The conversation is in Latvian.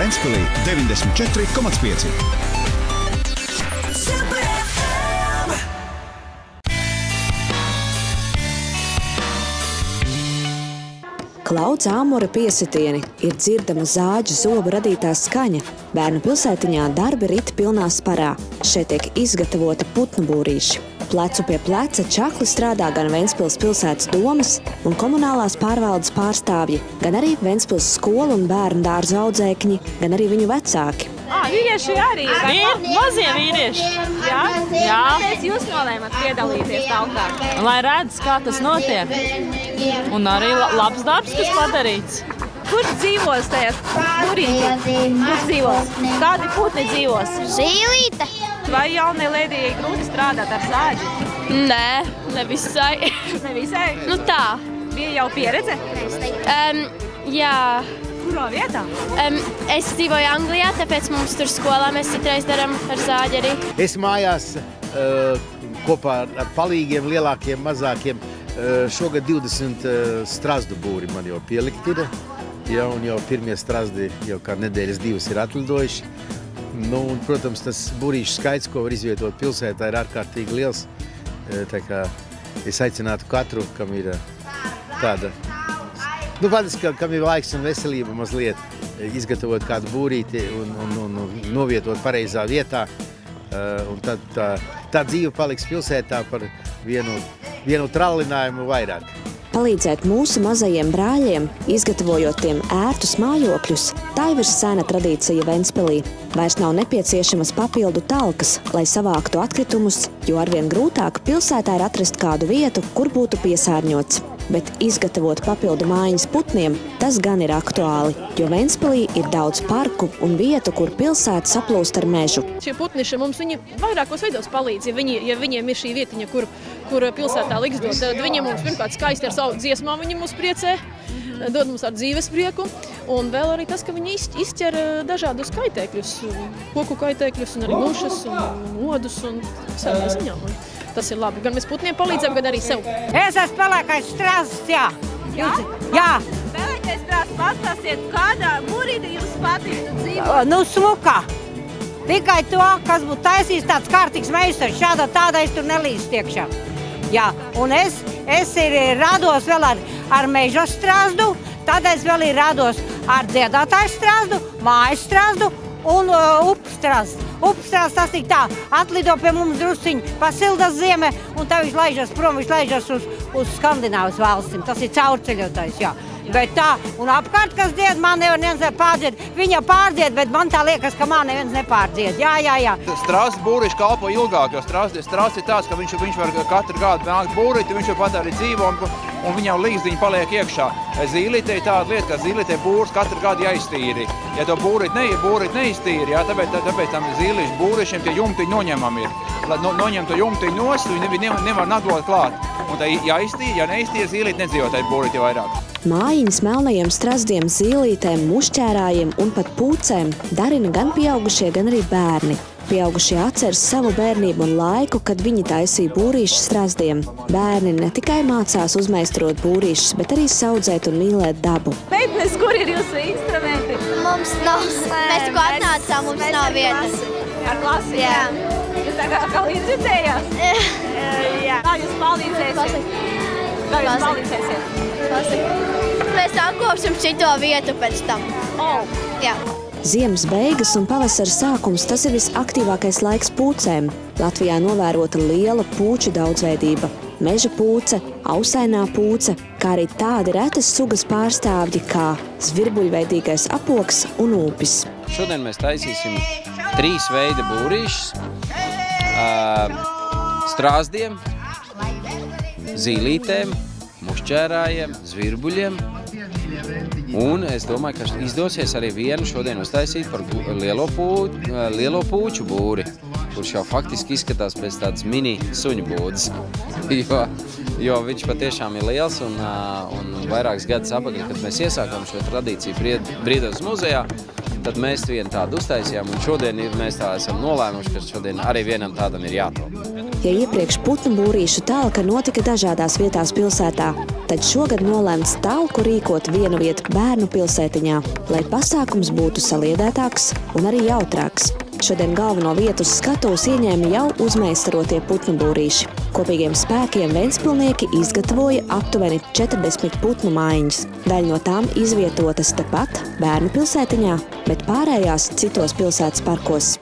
Ventspilī 94,5. Klauds āmura piesitieni, ir dzirdama zāģu zobu radītā skaņa. Bērnu pilsētiņā darbi rit pilnā sparā. Šeit tiek izgatavota putnu būrīši. Plecu pie pleca čakli strādā gan Ventspils pilsētas domas un komunālās pārvaldes pārstāvji, gan arī Ventspils skolu un bērnu dārzu audzēkņi, gan arī viņu vecāki. Vīrieši arī ir. Mazie vīrieši. Jā? Jā. Kāpēc jūs nolēmat piedalīties tautā? Lai redz, kā tas notiek. Un arī labs darbs, kas padarīts. Kurš dzīvos tajā būrītī? Kurš dzīvos? Kādi putni dzīvos? Zīlīte. Vai jaunai lēdijai grūti strādāt ar zāģi? Nē, nevisai. Nevisai? Nu tā. Bija jau pieredze? Jā. Kurā vietā? Es dzīvoju Anglijā, tāpēc mums tur skolā mēs citreiz darām ar zāģi arī. Es mājās kopā ar palīgiem, lielākiem, mazākiem. Šogad 20 strazdu būri man jau pielikt ir. Ja, un jau pirmie strazdi jau kā nedēļas 2 ir atlidojuši. Nu, un, protams, tas būrīšu skaits, ko var izvietot pilsētā, ir ārkārtīgi liels. Tā kā es aicinātu katru, kam ir tāda, nu, patiski, kam ir laiks un veselība mazliet, izgatavot kādu būrīti un novietot pareizā vietā. Un tad tā dzīve paliks pilsētā par vienu trallinājumu vairāk. Palīdzēt mūsu mazajiem brāļiem, izgatavojot tiem ērtus mājokļus, tā jau ir sena tradīcija Ventspilī. Vairs nav nepieciešamas papildu talkas, lai savāktu atkritumus, jo arvien grūtāk pilsētā ir atrast kādu vietu, kur būtu piesārņots. Bet izgatavot papildu mājiņas putniem, tas gan ir aktuāli, jo Ventspilī ir daudz parku un vietu, kur pilsēta saplūst ar mežu. Šie putniši mums vairākos veidos palīdz, ja viņiem ir šī vietiņa, kur pilsētā liks dot. Tad viņiem mums pirmkārt skaisti ar savu dziesmām viņi mūs priecē, dod mums ar dzīves prieku. Un vēl arī tas, ka viņi izķer dažādus kaitēkļus, koku kaitēkļus un arī mušas un odus un visādā ziņā. Tas ir labi. Gan mēs putniem palīdzam, gan arī sev. Es esmu pelēkais strazds, jā. Jā. Pelēkais strazds, pastāstiet, kādā būrītī jūs patīk dzīvot? Nu, smuka. Tikai to, kas būtu taisījis tāds kārtīgs meistars. Šādā tādā es tur nelīst iekšā. Jā, un es rados vēl ar meža strazdu, tad es vēl rados ar dziedātāju strazdu, mājas strazdu un upstrazdu. Upstrazds tas tik tā, atlido pie mums drusciņi pa sildas zieme, un tā viņš laižas prom, viņš laižas uz Skandināvas valstīm. Tas ir caurceļotājs, jā. Bet tā, un apkārt, kas dzied, man nevar neviens nepārdzied. Viņa pārdzied, bet man tā liekas, ka man neviens nepārdzied. Jā. Strazds būrīši kalpo ilgāk, jo strazds ir tāds, ka viņš var katru gadu nākt būrīt, viņš var padarīt dzīvo, un viņam līgzdiņi paliek iekšā. Zīlītē ir tāda lieta, ka zīlītē būrs katru gadu jāiztīri. Ja to būrīt neiztīri, jā, tāpēc tam zīlīšu būrišiem tie jumtiņi noņemami ir. Lai noņem to jumtiņu nost, viņi nevar nadot klāt. Un tā jāiztīri, ja neiztīri zīlīti nedzīvo tai būrīti vairāk. Mājiņas melnajiem strazdiem, zīlītēm, mušķērājiem un pat pūcēm darina gan pieaugušie, gan arī bērni. Pieaugušie atceras savu bērnību un laiku, kad viņi taisīja būrīšus strazdiem. Bērni ne tikai mācās uzmeistarot būrīšus, bet arī saudzēt un mīlēt dabu. Meitnes, kur ir jūsu instrumenti? Mums nav. Mēs tikko atnācām, mums nav vietas. Ar klasi? Jā. Jūs tā kā līdzjutējās? Jā. Kā jūs palīdzēsiet? Kā jūs palīdzēsiet? Mēs apkopsim šito vietu pēc tam. Jā. Ziemas beigas un pavasara sākums – tas ir visaktīvākais laiks pūcēm. Latvijā novērota liela pūču daudzveidība. Meža pūce, ausainā pūce, kā arī tādi retas sugas pārstāvji kā zvirbuļveidīgais apoks un ūpis. Šodien mēs taisīsim 3 veida būrīšus strazdiem, zīlītēm, mušķērājiem, zvirbuļiem. Un es domāju, ka izdosies arī vienu šodien uztaisīt par lielo pūču būri, kurš jau faktiski izskatās pēc tādas mini suņu būdas. Jo viņš patiešām ir liels un vairākas gadus apakaļ, kad mēs iesākām šo tradīciju Brīvdabas muzejā, tad mēs vienu tādu uztaisījām, un šodien mēs tā esam nolēmuši, ka šodien arī vienam tādam ir jātop. Ja iepriekš putnu būrīšu talka notika dažādās vietās pilsētā, tad šogad nolēmts talku rīkot vienu vietu bērnu pilsētiņā, lai pasākums būtu saliedētāks un arī jautrāks. Šodien galveno vietu uz skatuves ieņēma jau uzmeistarotie putnu būrīši. Kopīgiem spēkiem ventspilnieki izgatavoja aptuveni 40 putnu mājiņas. Daļa no tām izvietotas tepat bērnu pilsētiņā, bet pārējās citos pilsētas parkos.